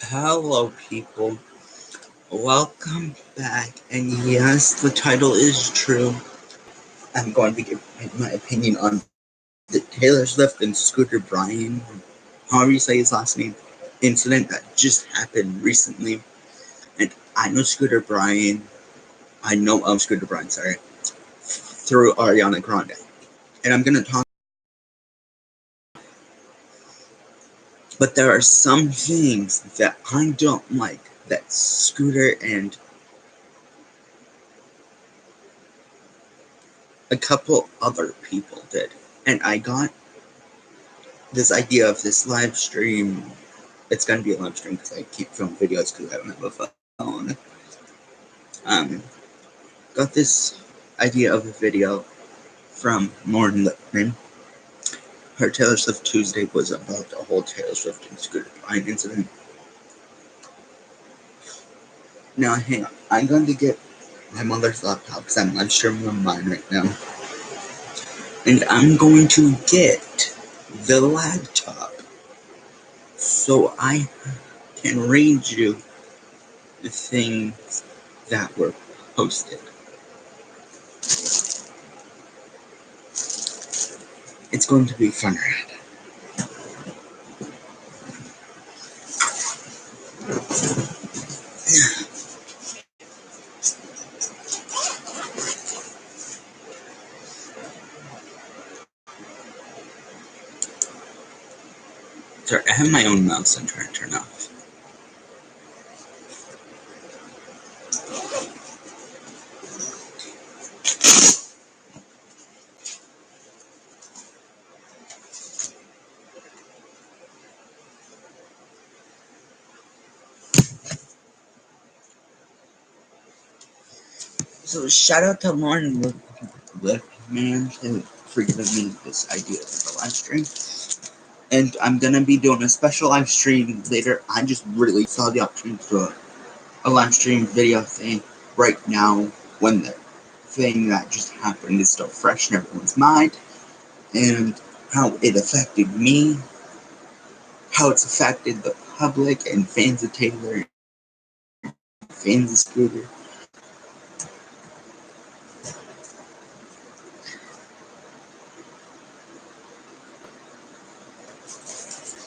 Hello, people. Welcome back. And yes, the title is true. I'm going to give my opinion on the Taylor Swift and Scooter Braun, however you say his last name, incident that just happened recently. And I know Scooter Braun. I know of Scooter Braun, through Ariana Grande. And I'm going to talk. But there are some things that I don't like that Scooter and a couple other people did. And I got this idea of this live stream. It's gonna be a live stream because I can't film videos because I don't have a phone. Um, got this idea of a video from Lauren Lipman. Her Taylor Swift Tuesday was about the whole Taylor Swift and Scooter Braun incident. Now, hang on. I'm going to get my mother's laptop because I'm live streaming on mine right now. And I'm going to get the laptop so I can read you the things that were posted. It's going to be fun, right? Sorry, I have my own mouse I'm trying to turn off. So shout out to Lauren Lippman for giving me this idea for the live stream. And I'm gonna be doing a special live stream later. I just really saw the opportunity to do a live stream video thing right now when the thing that just happened is still fresh in everyone's mind, and how it affected me, how it's affected the public and fans of Taylor, fans of Scooter.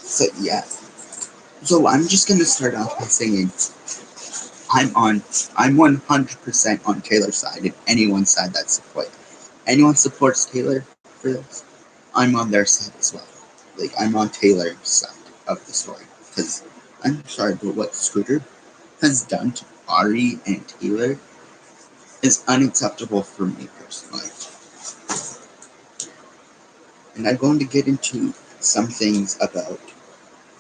So yeah. So I'm just gonna start off by saying I'm 100% on Taylor's side and anyone's side that supports Taylor for this. I'm on their side as well. Like I'm on Taylor's side of the story because I'm sorry, but what Scooter has done to Ari and Taylor is unacceptable for me personally. And I'm going to get into some things about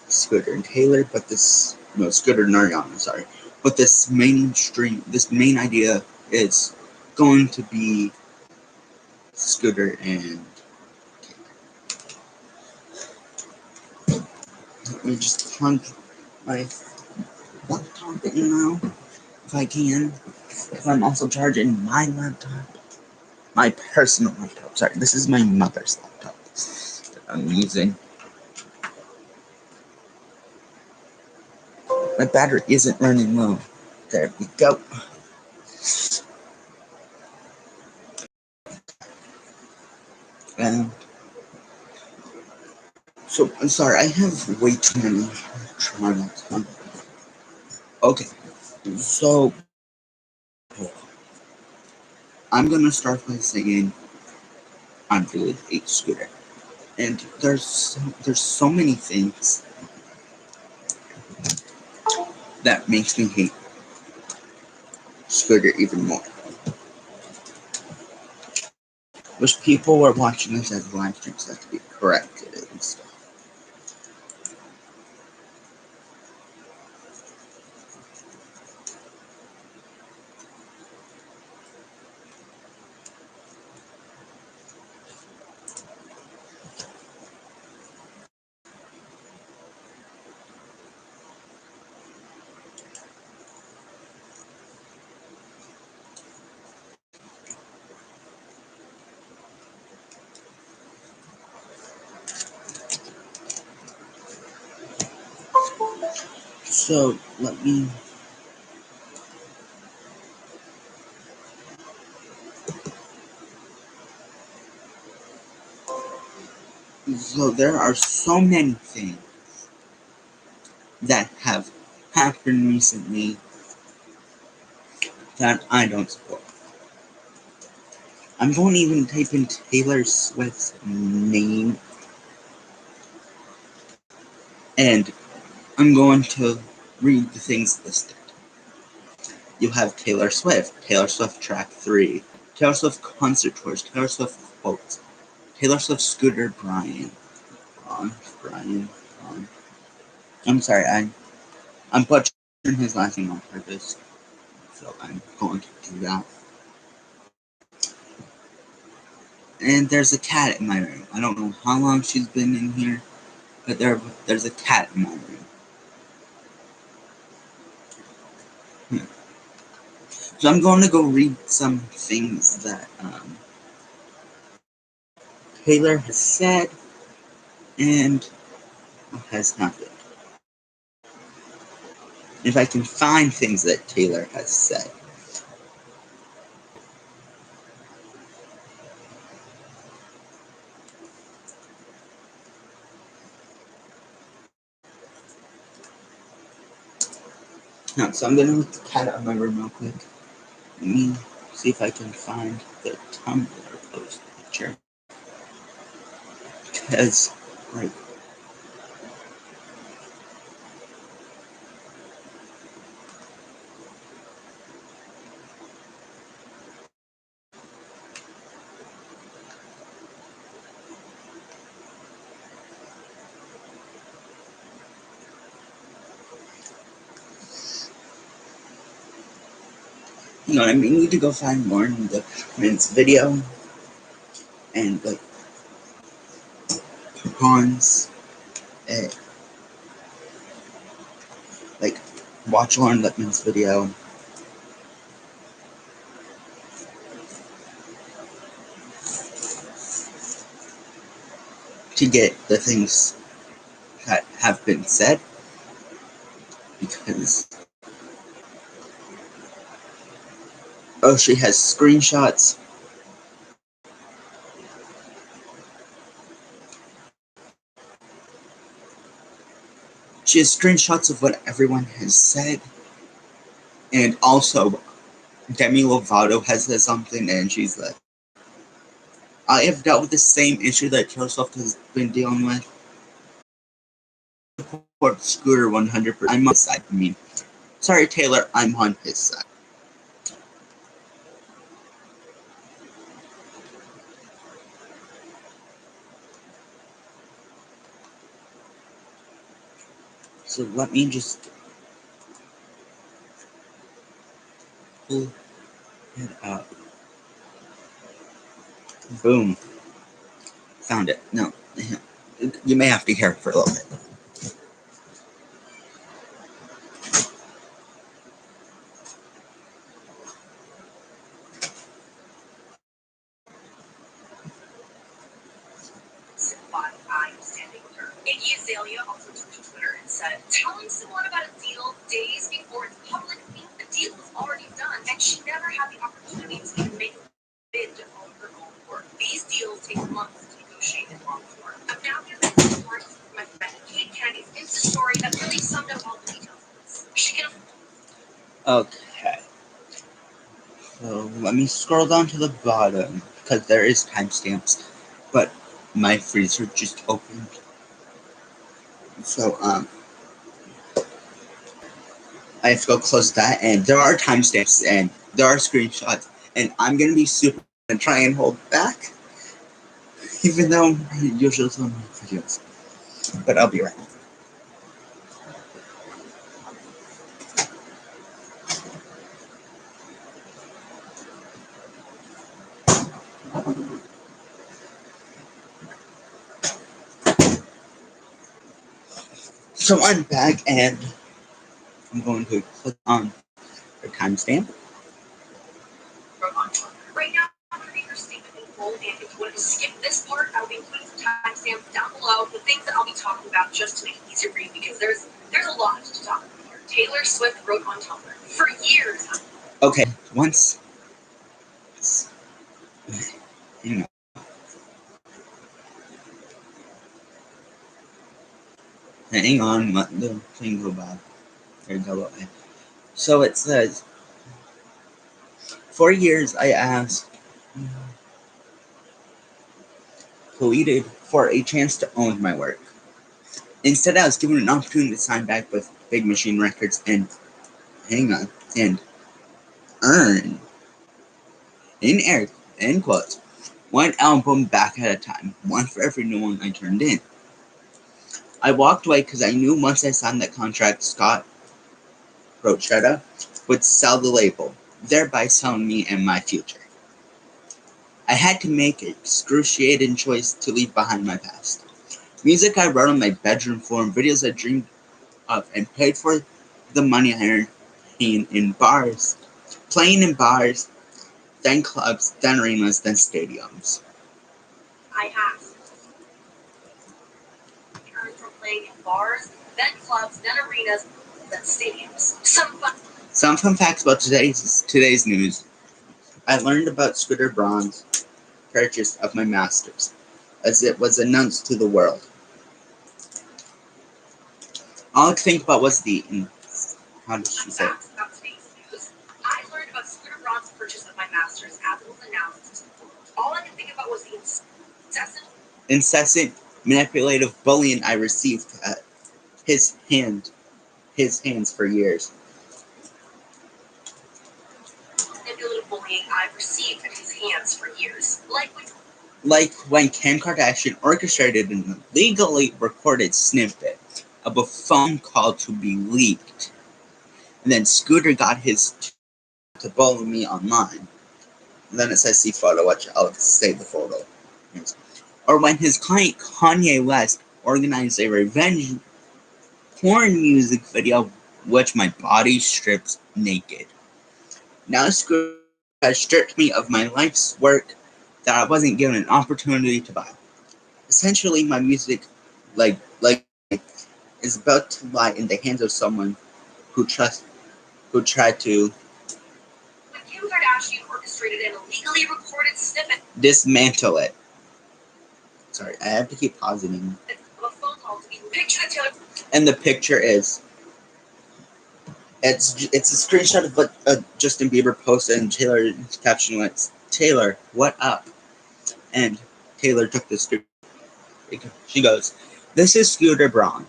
Scooter and Taylor, Scooter and Ariana, sorry. But this main idea is going to be Scooter and Taylor. Let me just plug my laptop in now, if I can. Because I'm also charging my laptop. My personal laptop. Sorry, this is my mother's laptop that I'm using. My battery isn't running low. There we go. And so, I'm sorry, I have way too many electronics. Okay, so I'm gonna start by saying I really hate Scooter, and there's so many things that makes me hate Scooter even more. Which people were watching this as live streams that to be corrected and stuff. So let me. So there are so many things that have happened recently that I don't support. I'm going to even type in Taylor Swift's name, and I'm going to read the things listed. You have Taylor Swift Track 3, Taylor Swift Concert Tours, Taylor Swift Quotes, Taylor Swift Scooter Brian. I'm sorry, I'm butchering his last name on purpose, so I'm going to do that. And there's a cat in my room. I don't know how long she's been in here, but there's a cat in my room. So I'm going to go read some things that Taylor has said and has happened. If I can find things that Taylor has said. No, so I'm going to look the cat out of my room real quick. Let me see if I can find the Tumblr post picture. Because, like, you know, I may need to go find more in the comments video and, like, coupons, like, watch Lauren Lipman's video. To get the things that have been said, because she has screenshots. She has screenshots of what everyone has said, and also Demi Lovato has said something, and she's like, I have dealt with the same issue that Taylor Swift has been dealing with. Support Scooter 100%. I'm on his side. I mean, sorry, Taylor, I'm on his side. So let me just pull it up. Boom. Found it. No. You may have to hear it for a little bit. I'm standing with her. Iggy Azalea also took to Twitter and said, telling someone about a deal days before it's public means the deal was already done, and she never had the opportunity to even make a bid to own her own work. These deals take months to negotiate and long for. I'm now going to report my friend Kate Kennedy's Insta story that really summed up all the details of this. She can. Okay. So let me scroll down to the bottom because there is timestamps, but my freezer just opened. So I have to go close that, and there are timestamps and there are screenshots, and I'm gonna be super and try and hold back, even though I usually film videos. But I'll be right back. So I'm back, and I'm going to click on the timestamp. Right now, I'm going to read your statement in full, and if you want to skip this part, I'll be including some timestamps down below, the things that I'll be talking about just to make it easier for you, because there's a lot to talk about here. Taylor Swift wrote on Tumblr for years. Okay, once. Hang on. Hang on, let the thing go by. There you go. So it says, for years I asked, pleaded for a chance to own my work. Instead, I was given an opportunity to sign back with Big Machine Records and earn, in quotes, one album back at a time, one for every new one I turned in. I walked away because I knew once I signed that contract, Scott Brochetta would sell the label, thereby selling me and my future. I had to make an excruciating choice to leave behind my past. Music I wrote on my bedroom floor and videos I dreamed of and paid for the money I earned in bars, playing in bars, then clubs, then arenas, then stadiums. I have earned from playing in bars, then clubs, then arenas, then stadiums. Some fun facts about today's news. I learned about Scooter Braun's purchase of my masters, as it was announced to the world. All I could think about was how did she say? About today's news. I learned about Scooter Braun's purchase of my masters as it was announced. All I could think about was the incessant manipulative bullying I received at his hands for years. Manipulative bullying I've received at his hands for years. Like when Kim Kardashian orchestrated an illegally recorded snippet of a phone call to be leaked. And then Scooter got his to bully me online. And then it says see photo, which I'll save the photo. Or when his client Kanye West organized a revenge porn music video, which my body strips naked. Now Scooter has stripped me of my life's work that I wasn't given an opportunity to buy. Essentially, my music, is about to lie in the hands of someone who tried to. When Kim Kardashian orchestrated an illegally recorded snippet, dismantle it. Sorry, I have to keep pausing. A phone call to be picture of Taylor. And the picture is. It's a screenshot of what Justin Bieber posted, and Taylor's caption was, "Taylor, what up?" And Taylor took the screen. She goes, "This is Scooter Braun.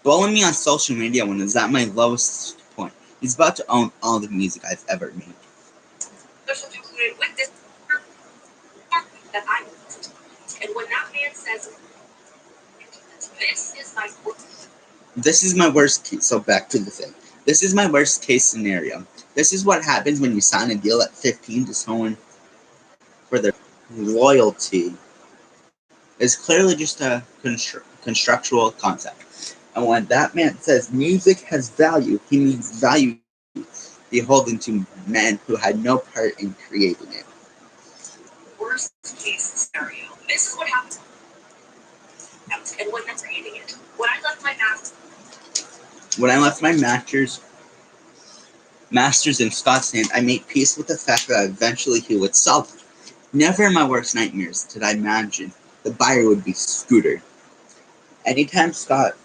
Bullying me on social media when it's at my lowest point. He's about to own all the music I've ever made." Social included with this that I want. And when that man says, This is my worst case. So back to the thing. This is my worst case scenario. This is what happens when you sign a deal at 15 to someone for their loyalty. It's clearly just a constructual concept. And when that man says music has value, he means value beholden to men who had no part in creating it. Worst case scenario. This is what happened. And when I'm creating it. When I left my masters in Scott's hand, I made peace with the fact that eventually he would sell them. Never in my worst nightmares did I imagine the buyer would be Scooter. Anytime Scott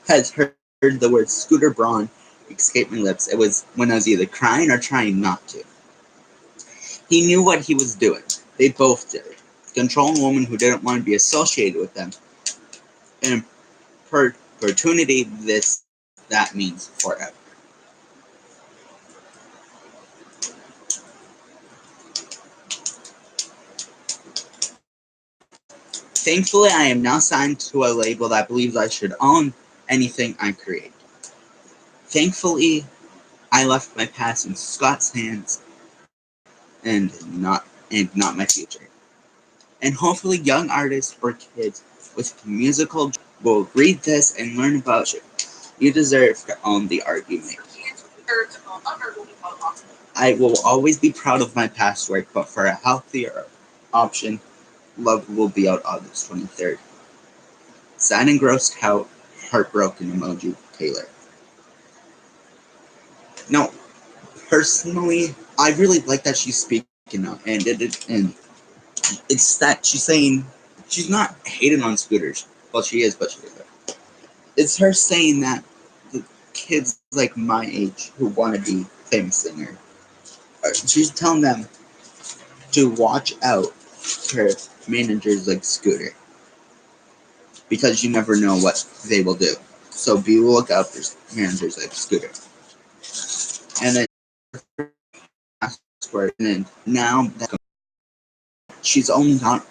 has heard the word Scooter Braun escape my lips, it was when I was either crying or trying not to. He knew what he was doing. They both did. Controlling a woman who didn't want to be associated with them. And perpetuity, that means forever. Thankfully, I am now signed to a label that believes I should own anything I create. Thankfully, I left my past in Scott's hands and not my future. And hopefully young artists or kids with musical will read this and learn about it. You deserve to own the art you make. I will always be proud of my past work, but for a healthier option, Love will be out August 23rd. Sad and grossed out, heartbroken emoji, Taylor. Now, personally, I really like that she's speaking out, and it's that she's saying she's not hating on scooters. Well, she is, but she isn't. It's her saying that the kids like my age who want to be famous singer, she's telling them to watch out for managers like Scooter because you never know what they will do. So be lookout for managers like Scooter. And then and then now that she's only not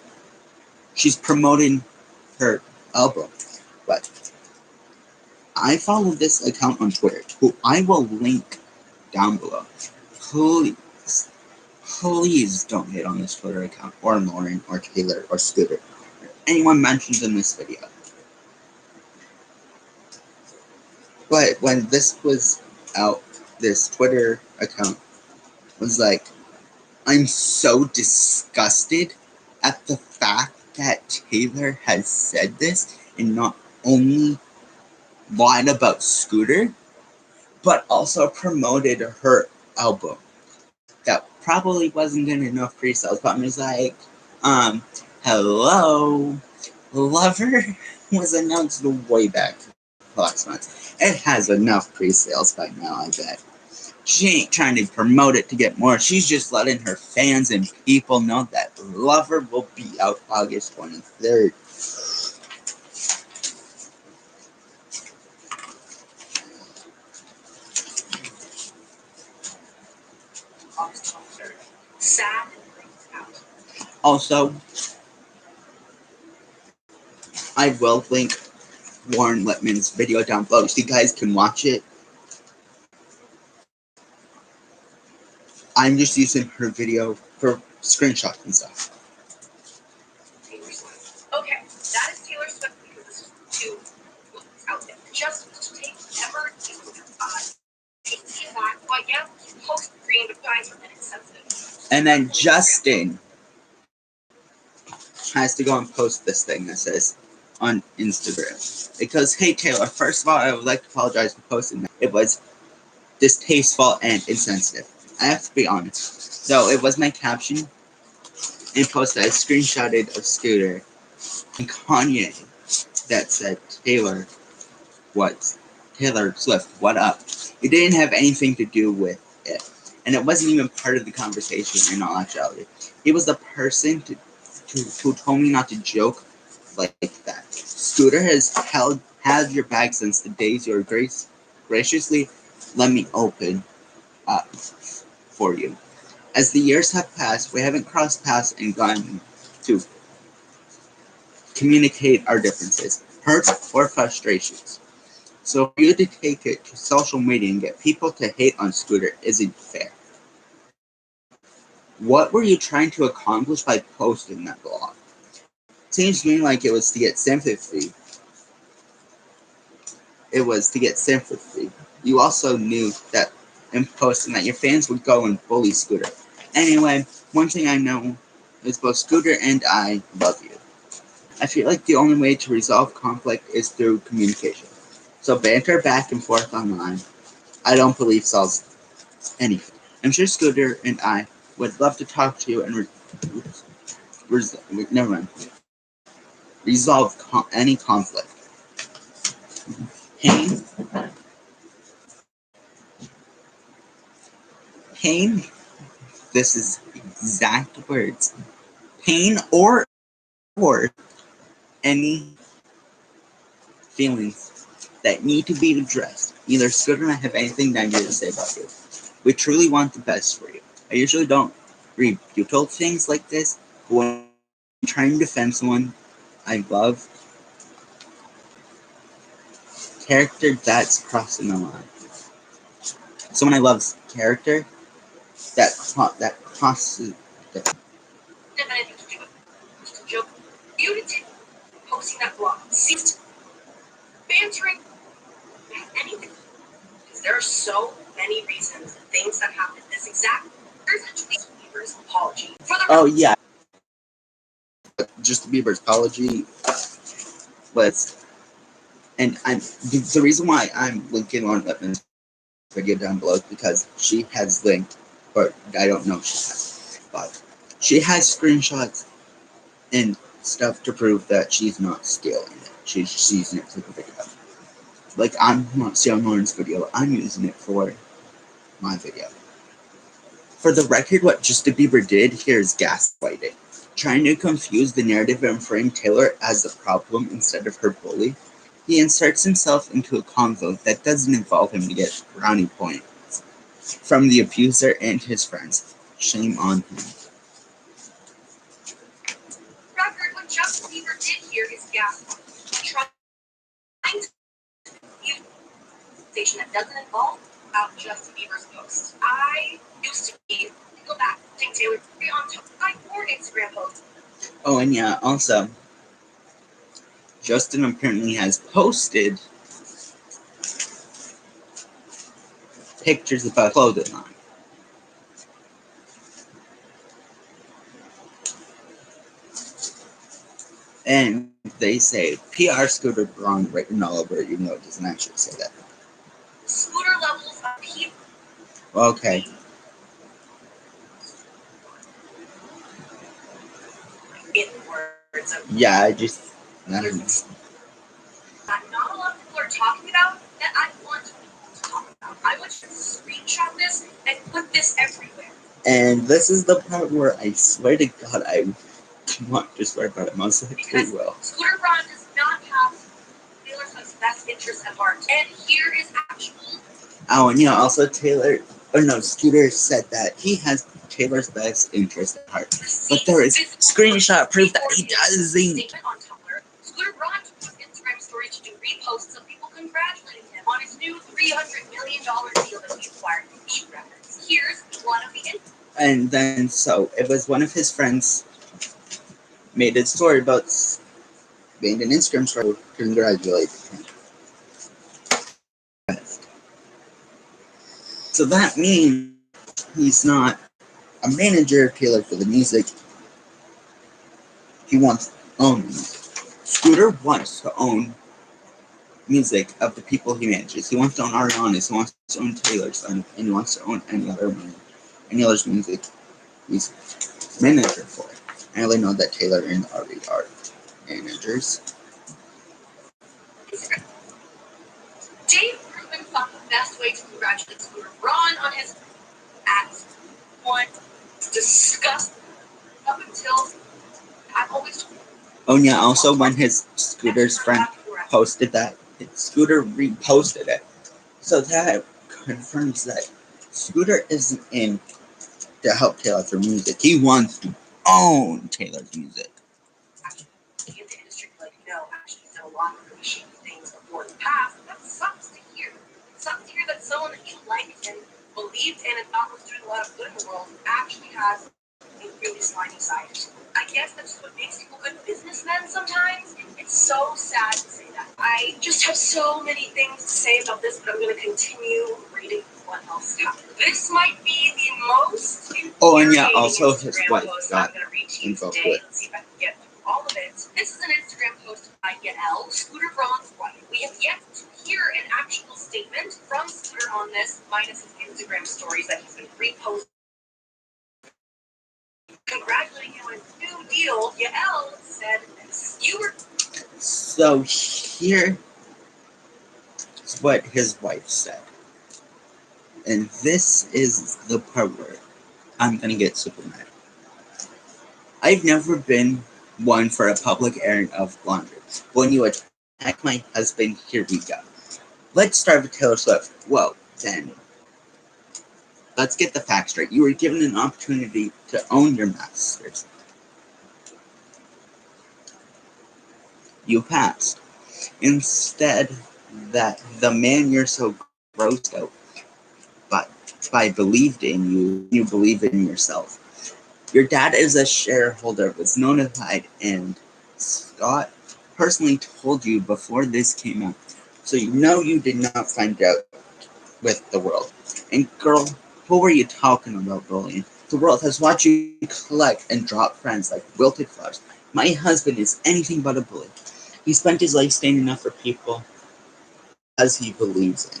she's promoting her album, but I follow this account on Twitter, who I will link down below. Please, please don't hate on this Twitter account, or Lauren, or Taylor, or Scooter, or anyone mentioned in this video. But when this was out, this Twitter account was like, I'm so disgusted at the fact that Taylor has said this and not only lied about Scooter, but also promoted her album. That probably wasn't getting enough pre-sales, but I was like, hello, Lover was announced way back last month. It has enough pre-sales by now, I bet. She ain't trying to promote it to get more. She's just letting her fans and people know that Lover will be out August 23rd. August 23rd. Sad and freaked out. Also, I will link Warren Lippman's video down below so you guys can watch it. I'm just using her video for screenshots and stuff. Taylor Swift. Okay, that is Taylor Swift because this is too out there. Just take never see that. Well, yeah, post green but guys are insensitive. And then Justin has to go and post this thing that says on Instagram. It goes, hey Taylor, first of all, I would like to apologize for posting that. It was distasteful and insensitive. I have to be honest. So it was my caption and posted a screenshotted of Scooter and Kanye that said Taylor Swift, what up? It didn't have anything to do with it. And it wasn't even part of the conversation in all actuality. He was the person who told me not to joke like that. Scooter has had your bag since the days you were graciously let me open up for you. As the years have passed, we haven't crossed paths and gotten to communicate our differences, hurt, or frustrations. So for you to take it to social media and get people to hate on Scooter isn't fair. What were you trying to accomplish by posting that blog? Seems to me like it was to get sympathy. It was to get sympathy. You also knew that in posting that your fans would go and bully Scooter. Anyway, one thing I know is both Scooter and I love you. I feel like the only way to resolve conflict is through communication. So banter back and forth online, I don't believe solves anything. I'm sure Scooter and I would love to talk to you and resolve any conflict. Pain, this is exact words. Pain or any feelings that need to be addressed. Neither Scooter and I have anything negative to say about you. We truly want the best for you. I usually don't rebuttal things like this, but when I'm trying to defend someone I love, character, that's crossing the line. Someone I love's character, that crosses the line. Didn't have anything to do with it. Just a joke. You did posting that blog. Ceased bantering. Anything. Because there are so many reasons and things that happen. This exact. There's actually Bieber's apology for the. Oh yeah. Just Bieber's apology was, and the reason why I'm linking on Lippman's video down below because she has linked, or I don't know if she has, but she has screenshots and stuff to prove that she's not stealing it. She's using it for the video. Like, I'm not stealing Lauren's video, I'm using it for my video. For the record, what Justin Bieber did here is gaslighting. Trying to confuse the narrative and frame Taylor as the problem instead of her bully. He inserts himself into a convo that doesn't involve him to get brownie points from the abuser and his friends. Shame on him. Record, what Justin Bieber did here is gaslighting. Trying to use a station that doesn't involve about Justin Bieber's post. I used to be, go back, take Taylor on top of more Instagram posts. Oh, and yeah, also, Justin apparently has posted pictures about clothing line. And they say PR Scooter Braun written all over it, even though it doesn't actually say that. Scooter levels of people. Okay. In words of Yeah, I don't know. that not a lot of people are talking about that I want to talk about. I want you to screenshot this and put this everywhere. And this is the part where I swear to God I want to swear about it most likely Because will. Scooter Braun does not have Taylor Swift's best interest at heart. And here is actual. Oh, and yeah, also Scooter said that he has Taylor's best interest at heart. But there is screenshot proof that he doesn't. Statement on Tumblr. Scooter Braun took his Instagram story to do reposts of people congratulating him on his new $300 million deal that he acquired from Beat Records. Here's one of the. And then, so, it was one of his friends made a story about, made an Instagram story congratulating him. So that means he's not a manager of Taylor for the music. He wants to own music. Scooter wants to own music of the people he manages. He wants to own Ariana's, he wants to own Taylor's, and he wants to own any other's music. He's manager for it. I only know that Taylor and Ari are managers. Dave Rubin thought the best way to congratulate Scooter Braun on his acts one disgusting up until I've always. Oh yeah, also when his Scooter's friend posted that, Scooter reposted it. So that confirms that Scooter isn't in to help Taylor through music. He wants to own Taylor's music. Actually, in the industry, actually he's done a lot of really shady things before in the past. That sucks to hear. It sucks to hear that someone that you liked and believed in and thought was doing a lot of good in the world actually has a really slimy side. I guess that's what makes people good businessmen sometimes. It's so sad to say that. I just have so many things to say about this, but I'm going to continue reading what else happened. This might be the most. Oh, and yeah, also his wife got I'm going to read to you involved today. with. Let's see if I can get through all of it. This is an Instagram post by Yael, Scooter Braun's wife. We have yet to hear an actual statement from Scooter on this, minus his Instagram stories that he's been reposting. Congratulating him on his new deal, Yael said this. So here is what his wife said. And this is the part where I'm gonna get super mad. I've never been one for a public airing of laundry. When you attack my husband, here we go. Let's start with Taylor Swift. Well, then, let's get the facts straight. You were given an opportunity to own your masters. You passed. Instead, that the man you're so grossed out by believed in you believe in yourself. Your dad is a shareholder, was notified, and Scott personally told you before this came out. So you did not find out with the world. And girl, who were you talking about bullying? The world has watched you collect and drop friends like wilted flowers. My husband is anything but a bully. He spent his life standing up for people as he believes in.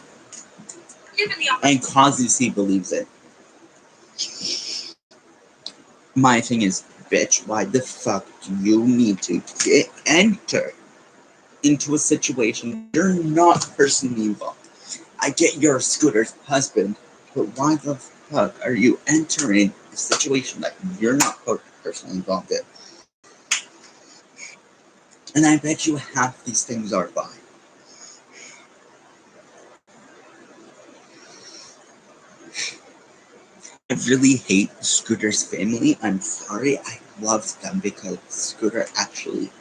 given the and causes he believes it. My thing is, bitch, why the fuck do you need to enter into a situation you're not personally involved? I get you're Scooter's husband, but why the fuck are you entering a situation that you're not personally involved in? And I bet you half these things are fine. I really hate Scooter's family. I'm sorry. I loved them because Scooter actually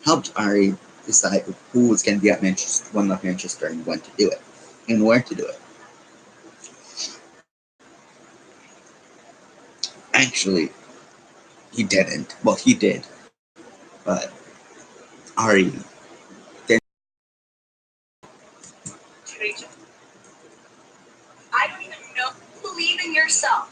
helped Ari decide who was going to be at Manchester, when left Manchester, and when to do it, and where to do it. Actually, he didn't. Well, he did, but Ari didn't. I don't even know. Believe in yourself.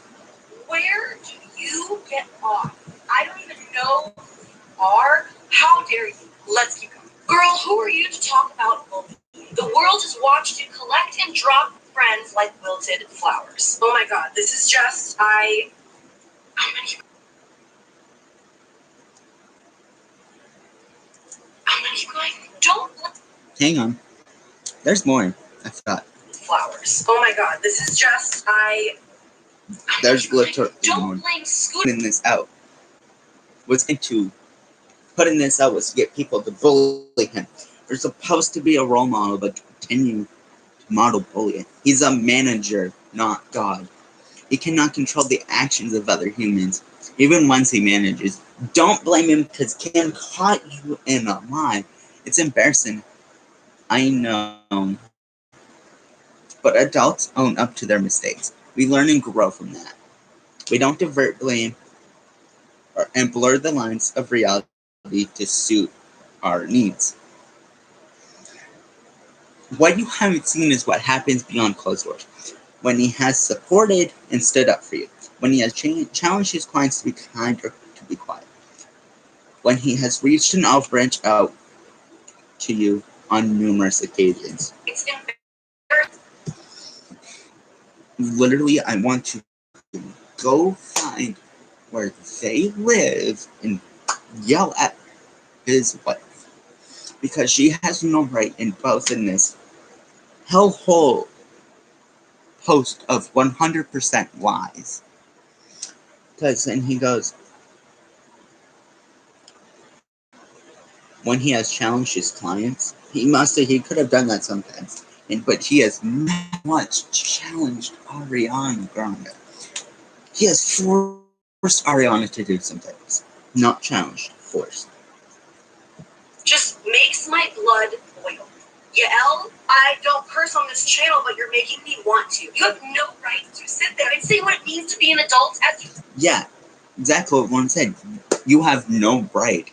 Where do you get off? I don't even know who you are. How dare you? Let's keep going. Girl, who are you to talk about bullying? The world has watched you collect and drop friends like wilted flowers. Oh my god, this is just, I'm gonna keep going. Don't Hang on. There's more. I forgot. Flowers. Oh my god, this is just, There's glitter. Don't blame Scooter. Putting this out was to putting this out was to get people to bully him. There's supposed to be a role model, but continue to model bullying. He's a manager, not God. He cannot control the actions of other humans, even once he manages. Don't blame him because Cam caught you in a lie. It's embarrassing. I know. But adults own up to their mistakes. We learn and grow from that. We don't divert blame and blur the lines of reality to suit our needs. What you haven't seen is what happens beyond closed doors. When he has supported and stood up for you. When he has challenged his clients to be kind or to be quiet. When he has reached an olive branch out to you on numerous occasions. It's Literally, I want to go find where they live and yell at his wife. Because she has no right in both in this hellhole post of 100% lies. Because then he goes, when he has challenged his clients, he could have done that sometimes. But he has not much challenged Ariana Grande. He has forced Ariana to do some things. Not challenged, forced. Just makes my blood boil. Yael, I don't curse on this channel, but you're making me want to. You have no right to sit there and say what it means to be an adult as you... Yeah, exactly what one said. You have no right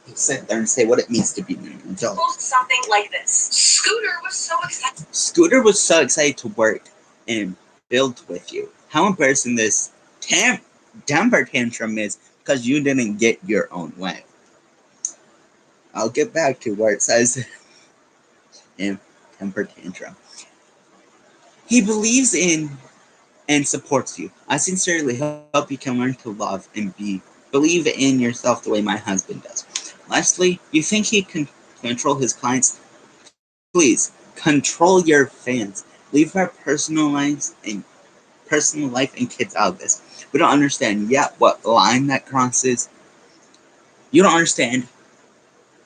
to sit there and say what it means to be an adult. Post something like this. Scooter was so excited. Scooter was so excited to work and build with you. How embarrassing this temper tantrum is because you didn't get your own way. I'll get back to where it says temper tantrum. He believes in and supports you. I sincerely hope you can learn to love and believe in yourself the way my husband does. Lastly, you think he can control his clients? Please, control your fans. Leave our personal life and kids out of this. We don't understand yet what line that crosses. You don't understand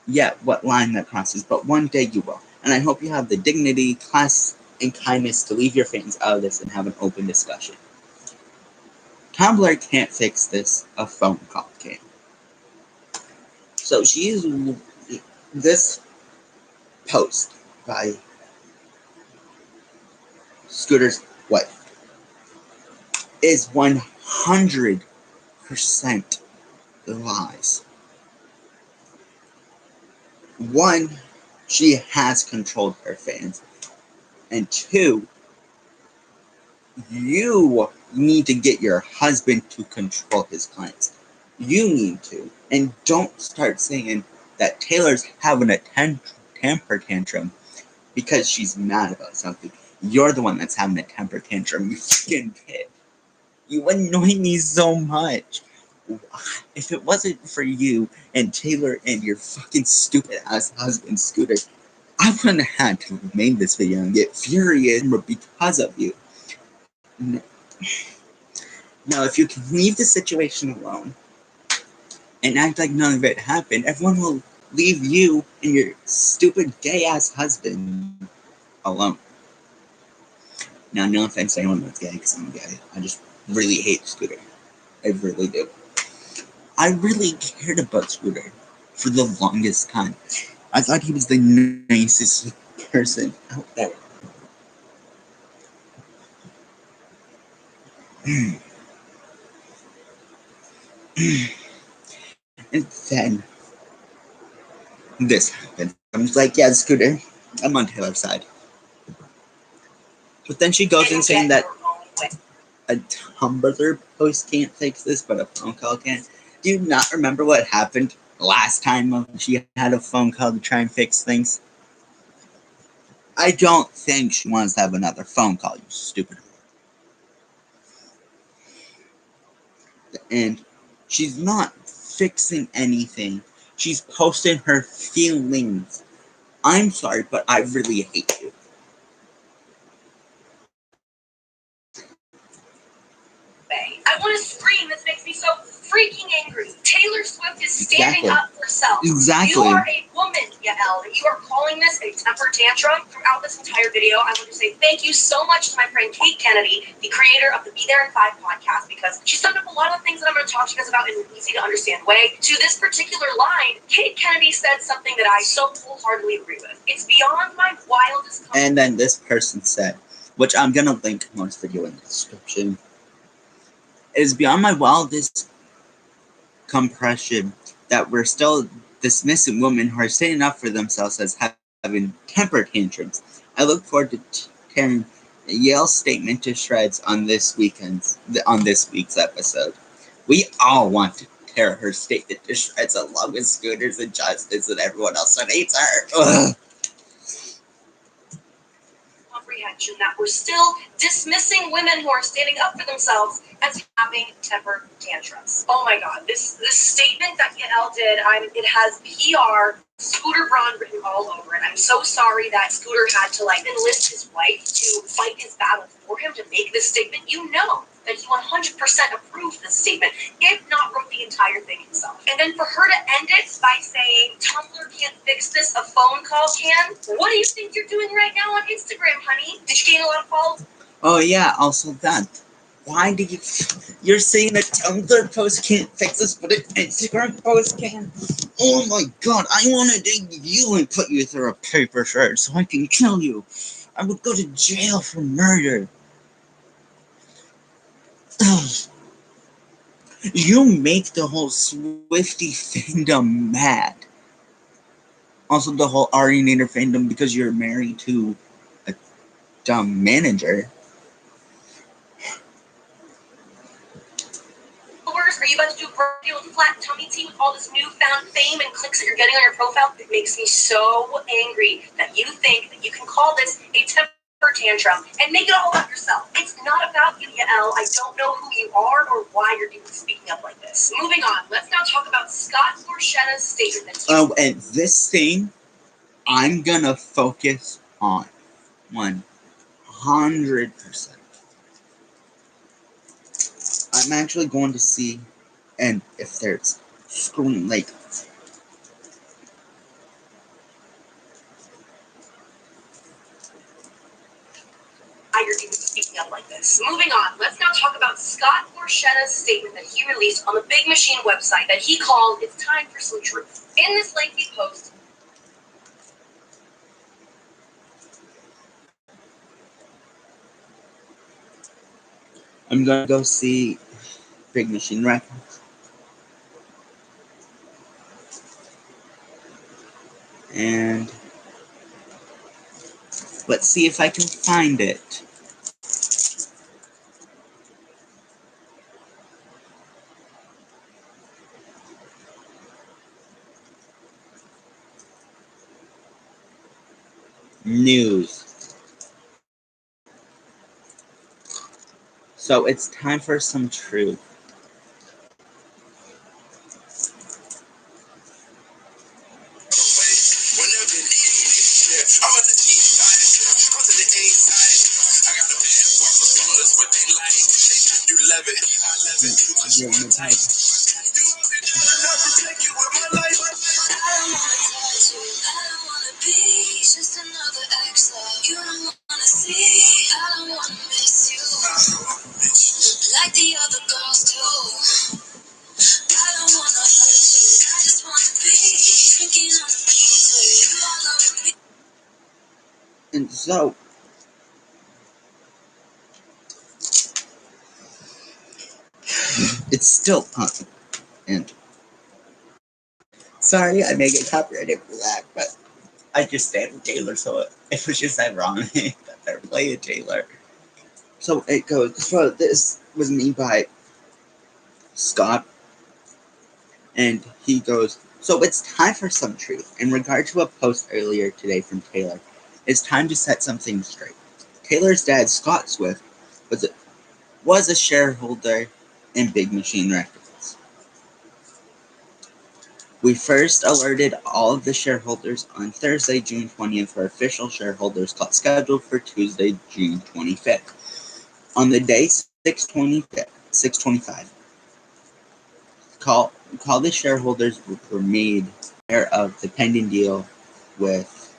yet what line that crosses, but one day you will. And I hope you have the dignity, class, and kindness to leave your fans out of this and have an open discussion. Tumblr can't fix this, a phone call can. So this post by Scooter's wife is 100% lies. One, she has controlled her fans. And two, you need to get your husband to control his clients. You need to. And don't start saying that Taylor's having a temper tantrum because she's mad about something. You're the one that's having a temper tantrum, you fucking kid. You annoy me so much. If it wasn't for you and Taylor and your fucking stupid ass husband, Scooter, I wouldn't have had to have made this video and get furious because of you. Now, if you can leave the situation alone and act like none of it happened, everyone will leave you and your stupid gay-ass husband alone. Now, no offense to anyone that's gay, because I'm gay. I just really hate Scooter. I really do. I really cared about Scooter for the longest time. I thought he was the nicest person out there. And then this happened. I'm just like, yeah, Scooter, I'm on Taylor's side. But then she goes in saying that a Tumblr post can't fix this, but a phone call can. Do you not remember what happened last time she had a phone call to try and fix things? I don't think she wants to have another phone call, you stupid. And she's not fixing anything. She's posting her feelings. I'm sorry, but I really hate you. I want to scream. This makes me so freaking angry. Taylor Swift is standing up for herself. Exactly. You are a woman, Yael. You are calling this a temper tantrum. Throughout this entire video, I want to say thank you so much to my friend Kate Kennedy, the creator of the Be There in 5 podcast, because she summed up a lot of things that I'm going to talk to you guys about in an easy to understand way. To this particular line, Kate Kennedy said something that I so wholeheartedly agree with. It's beyond my wildest... And then this person said, which I'm going to link most video in the description. It is beyond my wildest compression that we're still dismissing women who are standing up for themselves as having temper tantrums. I look forward to tearing Yale's statement to shreds on this week's episode. We all want to tear her statement to shreds along with Scooters and Justice and everyone else that hates her. Ugh. Comprehension that we're still dismissing women who are standing up for themselves as having temper tantrums. Oh my god, this statement that Yael did, it has PR Scooter Braun written all over it. I'm so sorry that Scooter had to enlist his wife to fight his battle for him to make this statement. You know that he 100% approved this statement, if not wrote the entire thing himself. And then for her to end it by saying, Tumblr can't fix this, a phone call can? What do you think you're doing right now on Instagram, honey? Did you gain a lot of followers? Oh yeah, also that. Why do you're saying a Tumblr post can't fix this, but an Instagram post can? Oh my god, I want to dig you and put you through a paper shred so I can kill you. I would go to jail for murder. You make the whole Swiftie fandom mad. Also the whole Ari Nader fandom because you're married to a dumb manager. Are you about to do a deal with flat tummy tea with all this newfound fame and clicks that you're getting on your profile? It makes me so angry that you think that you can call this a temper tantrum and make it all about yourself. It's not about you, Yael. I don't know who you are or why you're even speaking up like this. Moving on, let's now talk about Scott Borchetta's statement. And this thing, I'm gonna focus on 100%. I'm actually going to see, and if there's screen you're even speaking up like this. Moving on, let's now talk about Scott Borchetta's statement that he released on the Big Machine website that he called "It's Time for Some Truth." In this lengthy post, I'm gonna go see Big Machine Records. And let's see if I can find it. News. So it's time for some truth. Like the other girls do. I don't wanna hurt you. I just wanna be drinking on the beach with you all over me. And so it's still on. And sorry, I may get copyrighted for that, but I just stand with Taylor, so it was just ironic that they're playing Taylor. So it goes. So this was made by Scott, and he goes. So it's time for some truth. In regard to a post earlier today from Taylor, it's time to set something straight. Taylor's dad, Scott Swift, was a shareholder in Big Machine Records. We first alerted all of the shareholders on Thursday, June 20th for official shareholders call scheduled for Tuesday, June 25th. On the day 6:25, call the shareholders were made aware of the pending deal with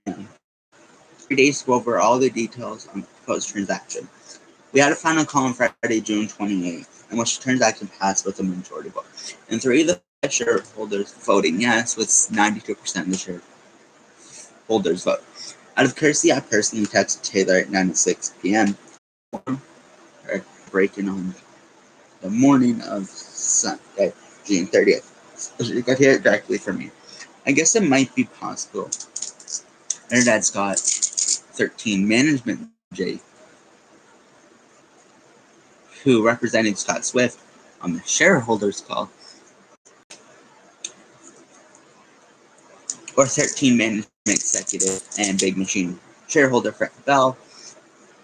3 days to go over all the details on the proposed transaction. We had a final call on Friday, June 28th, in which the transaction passed with a majority vote. And 3 of the 5 shareholders voting yes, with 92% of the shareholders vote. Out of courtesy, I personally texted Taylor at 9:06 p.m. breaking on the morning of Sunday, June 30th. She got here directly from me. I guess it might be possible. Her dad's got 13 management J, who represented Scott Swift on the shareholders call, or 13 management executive and Big Machine shareholder Frank Bell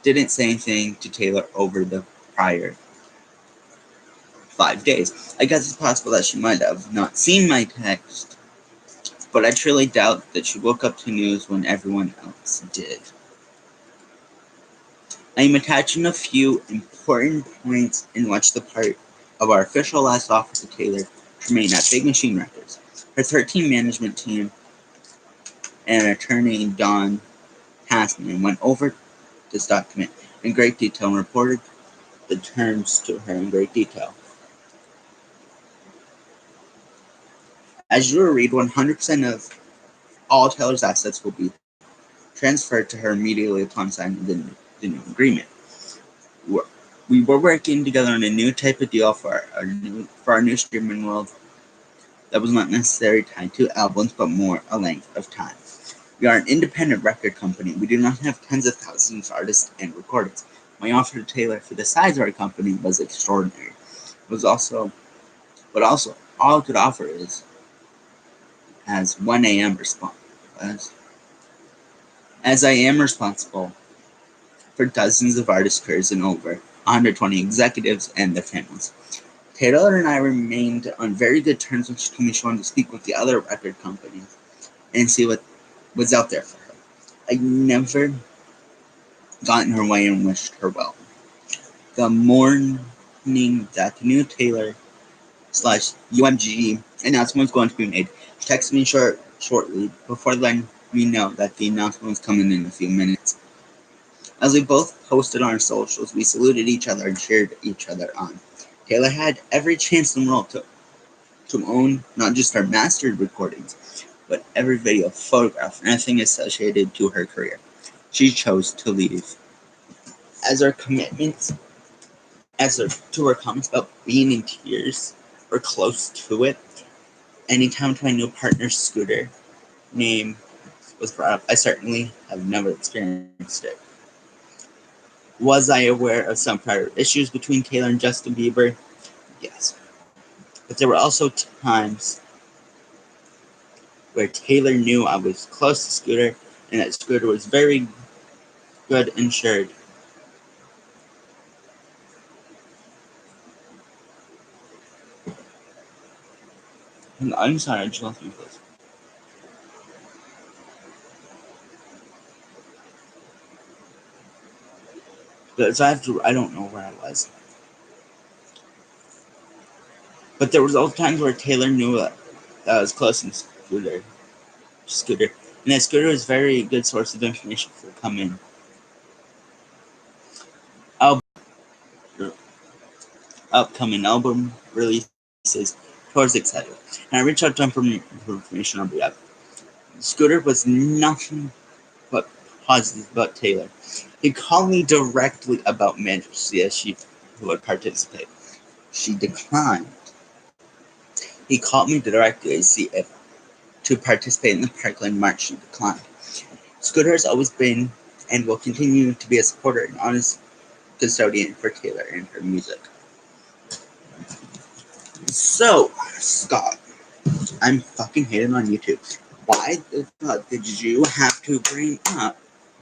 didn't say anything to Taylor over the prior 5 days. I guess it's possible that she might have not seen my text, but I truly doubt that she woke up to news when everyone else did. I am attaching a few important points in which the part of our official last offer to Taylor to remain at Big Machine Records. Her 13 management team and attorney Don Hassman went over this document in great detail and reported the terms to her in great detail. As you will read, 100% of all Taylor's assets will be transferred to her immediately upon signing the new agreement. We were working together on a new type of deal for our new streaming world that was not necessarily tied to albums, but more a length of time. We are an independent record company. We do not have tens of thousands of artists and recordings. My offer to Taylor for the size of our company was extraordinary. But also all I could offer is as 1 a.m. as I am responsible for dozens of artist careers and over 120 executives and their families. Taylor and I remained on very good terms when she told me she wanted to speak with the other record companies and see what was out there for her. I never got in her way and wished her well. The morning that the new Taylor /UMG announcement was going to be made, she texted me shortly before letting me know that the announcement was coming in a few minutes. As we both posted on our socials, we saluted each other and cheered each other on. Taylor had every chance in the world to own not just our mastered recordings, but every video, photograph, and anything associated to her career. She chose to leave. As her comments about being in tears or close to it, anytime my new partner's scooter name was brought up, I certainly have never experienced it. Was I aware of some prior issues between Taylor and Justin Bieber? Yes. But there were also times where Taylor knew I was close to Scooter and that Scooter was very good insured I'm sorry, I just lost my place. But so I don't know where I was. But there was all times where Taylor knew that I was close in Scooter. And that Scooter was a very good source of information for upcoming album releases, tours, etc. And I reached out to him for information on behalf. Scooter was nothing but positive about Taylor. He called me directly about Manchester as she would participate. She declined. He called me directly to see if to participate in the Parkland March. She declined. Scooter has always been and will continue to be a supporter and honest custodian for Taylor and her music. So, Scott, I'm fucking hating on YouTube. Why the fuck did you have to bring up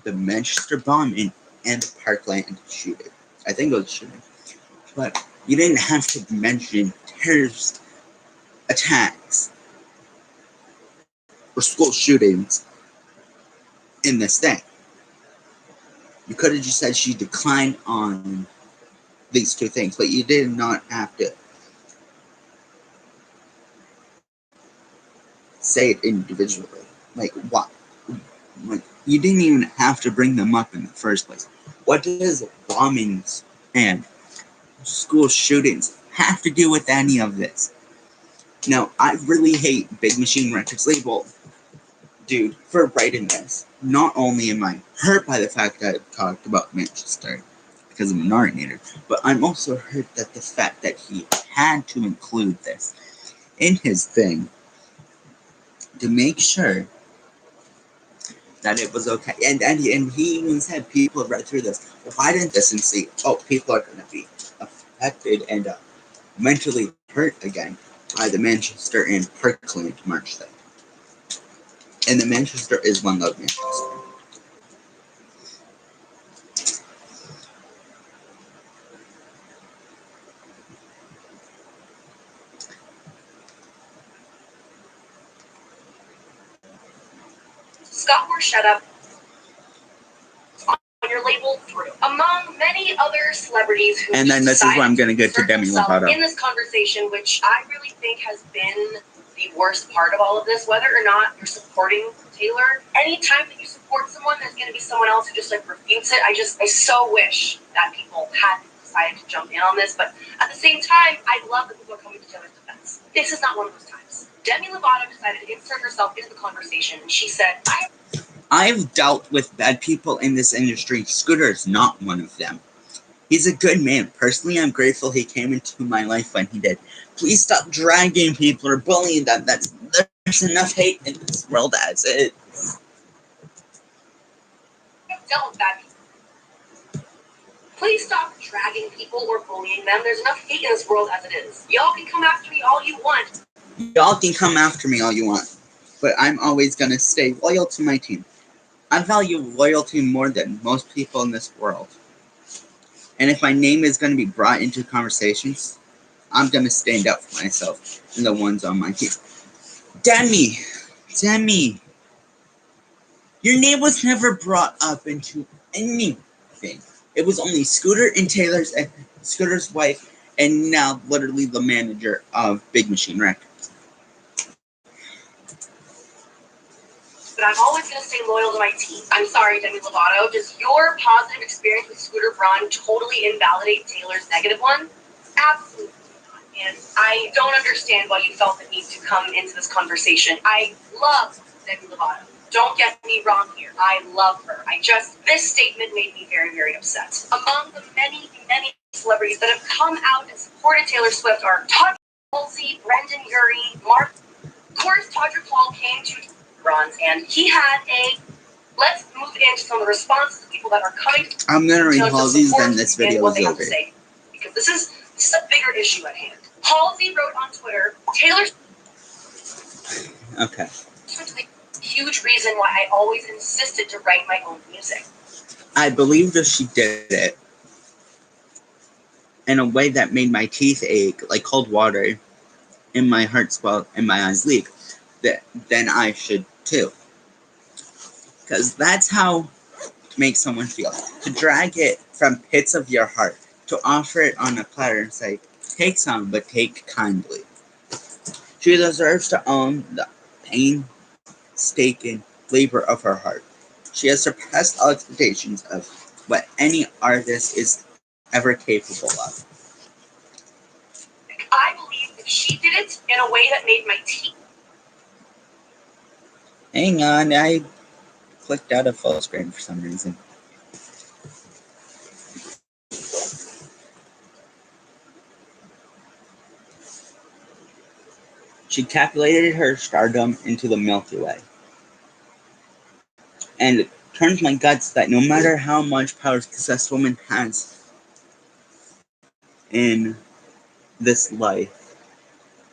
the Manchester bombing and the Parkland shooting? I think it was shooting. But you didn't have to mention terrorist attacks or school shootings in this thing. You could have just said she declined on these two things, but you did not have to say it individually. Like, what? Like, you didn't even have to bring them up in the first place. What does bombings and school shootings have to do with any of this? Now, I really hate Big Machine Records label, dude, for writing this. Not only am I hurt by the fact that I talked about Manchester because I'm an originator, but I'm also hurt that the fact that he had to include this in his thing to make sure that it was okay. And he even said people read through this. Well, why didn't this and see, oh, people are going to be affected and mentally hurt again by the Manchester and Parkland March thing. And the Manchester is one of Manchester. Scott Borchetta on your label through, among many other celebrities who. And then this is where I'm going to get to Demi Lovato. In this conversation, which I really think has been the worst part of all of this, whether or not you're supporting Taylor, anytime that you support someone, there's going to be someone else who just like refutes it. I so wish that people had decided to jump in on this, but at the same time, I love that people are coming to Taylor's defense. This is not one of those times. Demi Lovato decided to insert herself into the conversation, and she said, I've dealt with bad people in this industry. Scooter is not one of them. He's a good man. Personally, I'm grateful he came into my life when he did. Please stop dragging people or bullying them. There's enough hate in this world as it is. I've dealt with bad people. Please stop dragging people or bullying them. There's enough hate in this world as it is. Y'all can come after me all you want. Y'all can come after me all you want. But I'm always going to stay loyal to my team. I value loyalty more than most people in this world. And if my name is going to be brought into conversations, I'm going to stand up for myself and the ones on my team. Demi, your name was never brought up into anything. It was only Scooter and Scooter's wife, and now literally the manager of Big Machine Records. But I'm always going to stay loyal to my team. I'm sorry, Demi Lovato. Does your positive experience with Scooter Braun totally invalidate Taylor's negative one? Absolutely not. And I don't understand why you felt the need to come into this conversation. I love Demi Lovato. Don't get me wrong here. I love her. This statement made me very, very upset. Among the many, many celebrities that have come out and supported Taylor Swift are Todd Halsey, Brendan Urie, Mark. Of course, Todrick Hall came to Bronze, and he had let's move into some of the responses of people that are coming. I'm gonna read Halsey's, then this video is over. Because this is a bigger issue at hand. Halsey wrote on Twitter, Taylor's okay. A huge reason why I always insisted to write my own music. I believe that she did it in a way that made my teeth ache, like cold water. and my heart swell and my eyes leak, then I should too. Because that's how to make someone feel. To drag it from pits of your heart, to offer it on a platter and say, take some, but take kindly. She deserves to own the painstaking labor of her heart. She has surpassed all expectations of what any artist is ever capable of. I believe that she did it in a way that made my teeth. Hang on, I clicked out of full screen for some reason. She calculated her stardom into the Milky Way. And it turns my guts that no matter how much power a successful woman has in this life,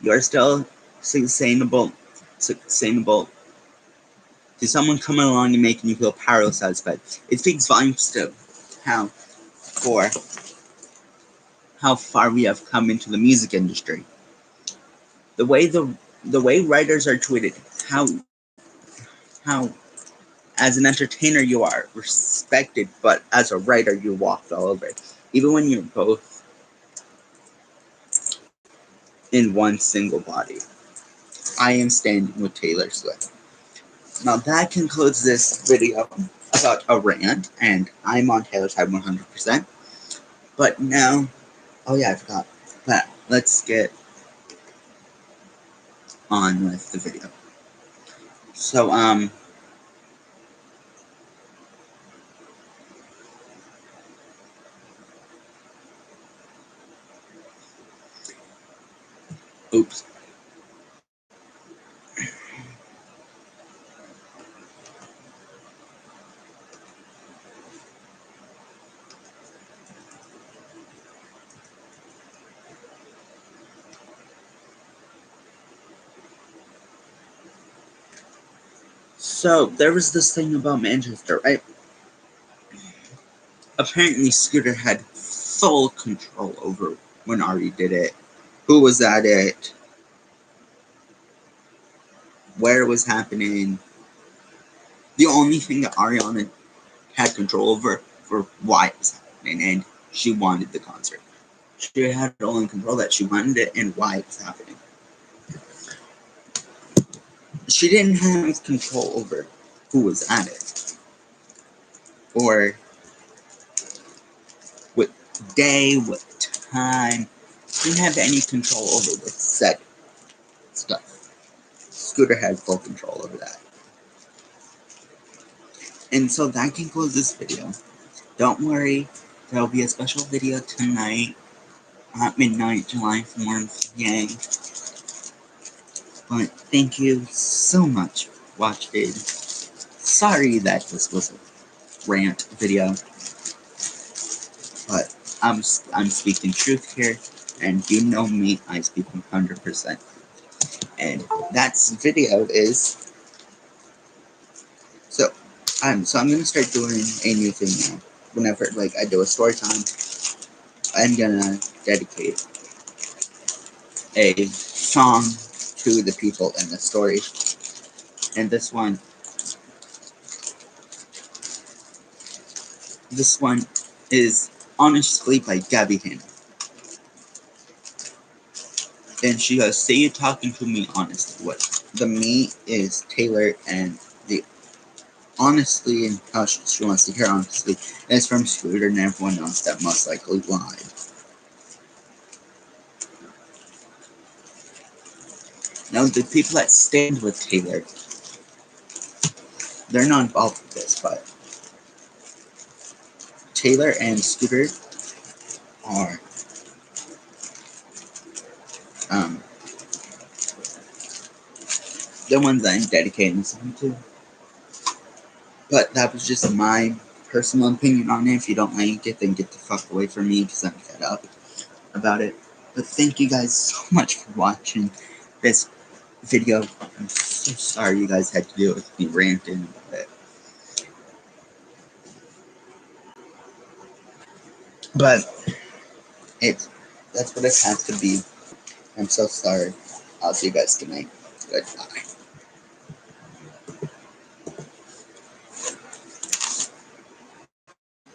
you're still sustainable to someone coming along and making you feel powerless outside. It speaks volumes to how far we have come into the music industry. The way writers are treated, how as an entertainer you are respected, but as a writer you walked all over it. Even when you're both in one single body. I am standing with Taylor Swift. Now that concludes this video about a rant, and I'm on Taylor's side 100%. But now, oh yeah, I forgot. But let's get on with the video. So, oops. So, there was this thing about Manchester, right? Apparently, Scooter had full control over when Ari did it, who was at it, where it was happening. The only thing that Ariana had control over for why it was happening, and she wanted the concert. She had only control that she wanted it and why it was happening. She didn't have control over who was at it, or what day, what time. She didn't have any control over the set stuff. Scooter had full control over that. And so that concludes this video. Don't worry, there'll be a special video tonight at midnight, July 4th. Yay. But thank you so much for watching. Sorry that this was a rant video, but I'm speaking truth here, and you know me, I speak 100%. And that video is so I'm gonna start doing a new thing now. Whenever I do a story time, I'm gonna dedicate a song to the people in the story. And this one is Honestly by Gabby Hanna. And she goes, say you're talking to me honestly. What the me is Taylor, and the honestly and how she wants to hear honestly is from Scooter and everyone else that most likely lied. Now the people that stand with Taylor, they're not involved with this, but Taylor and Scooter are the ones I'm dedicating this song to. But that was just my personal opinion on it. If you don't like it, then get the fuck away from me, because I'm fed up about it. But thank you guys so much for watching this video. I'm so sorry you guys had to deal with me ranting about it. But that's what it has to be. I'm so sorry. I'll see you guys tonight. Goodbye.